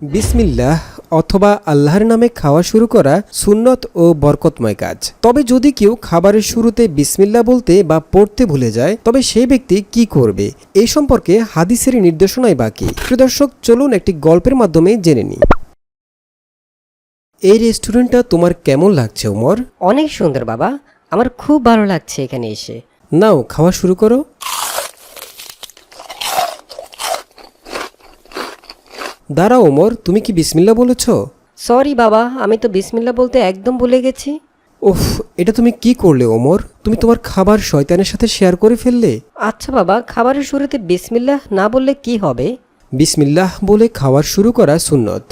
বিসমিল্লাহ অথবা আল্লাহর নামে খাওয়া শুরু করা সুন্নত ও বরকতময় কাজ। তবে যদি কেউ খাবারের শুরুতে বিসমিল্লাহ বলতে বা পড়তে ভুলে যায় তবে সেই ব্যক্তি কি করবে, এই সম্পর্কে হাদিসের নির্দেশনাই বাকি। প্রিয় দর্শক, চলুন একটি গল্পের মাধ্যমে জেনে নিই। এই রেস্টুরেন্টটা তোমার কেমন লাগছে ওমর? অনেক সুন্দর বাবা, আমার খুব ভালো লাগছে এখানে এসে। নাও খাওয়া শুরু করো। দাঁড়াও ওমর, তুমি কি বিসমিল্লাহ বলেছ? সরি বাবা, আমি তো বিসমিল্লাহ বলতে একদম ভুলে গেছি। ওফ, এটা তুমি কি করলে ওমর? তুমি তোমার খাবার শয়তানের সাথে শেয়ার করে ফেললে। আচ্ছা বাবা, খাবারের শুরুতে বিসমিল্লাহ না বললে কি হবে? বিসমিল্লাহ বলে খাবার শুরু করা সুন্নত,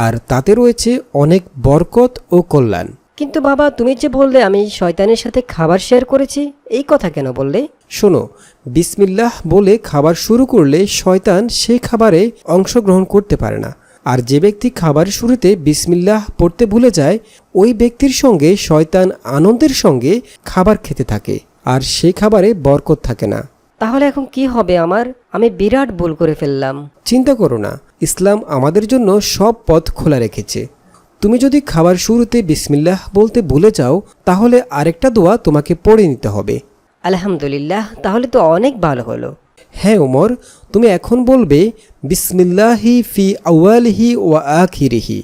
আর তাতে রয়েছে অনেক বরকত ও কল্যাণ। কিন্তু বাবা, তুমি যে বললে আমি শয়তানের সাথে খাবার শেয়ার করেছি, এই কথা কেন বললে? শোনো, বিসমিল্লাহ বলে খাবার শুরু করলে শয়তান সে খাবারে অংশগ্রহণ করতে পারে না। আর যে ব্যক্তি খাবার শুরুতে বিসমিল্লাহ পড়তে ভুলে যায় ওই ব্যক্তির সঙ্গে শয়তান আনন্দের সঙ্গে খাবার খেতে থাকে, আর সেই খাবারে বরকত থাকে না। তাহলে এখন কি হবে আমার? আমি বিরাট ভুল করে ফেললাম। চিন্তা করো না, ইসলাম আমাদের জন্য সব পথ খোলা রেখেছে। তুমি যদি খাবার শুরুতে বিসমিল্লাহ বলতে ভুলে যাও তাহলে আরেকটা দোয়া তোমাকে পড়ে নিতে হবে। আলহামদুলিল্লাহ, তাহলে তো অনেক ভালো হলো। হ্যাঁ ওমর, তুমি এখন বলবে বিসমিল্লাহি ফি আউয়ালিহি ওয়া আখিরিহি।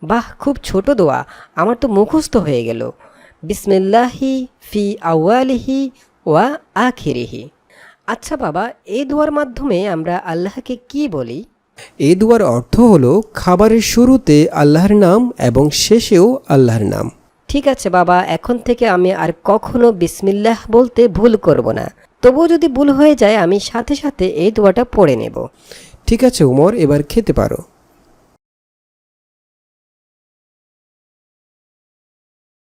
বাহ, খুব ছোট দোয়া, আমার তো মুখস্থ হয়ে গেল। বিসমিল্লাহি ফি আউয়ালিহি ওয়া আখিরিহি। আচ্ছা বাবা, এই দোয়ার মাধ্যমে আমরা আল্লাহকে কি বলি? এই দুয়ার অর্থ হলো খাবারের শুরুতে আল্লাহর নাম এবং শেষেও আল্লাহর নাম। ঠিক আছে বাবা, এখন থেকে আমি আর কখনো বিসমিল্লাহ বলতে ভুল করব না। তবুও যদি ভুল হয়ে যায় আমি সাথে সাথে এই দোয়াটা পড়ে নেব। ঠিক আছে ওমর, এবার খেতে পারো।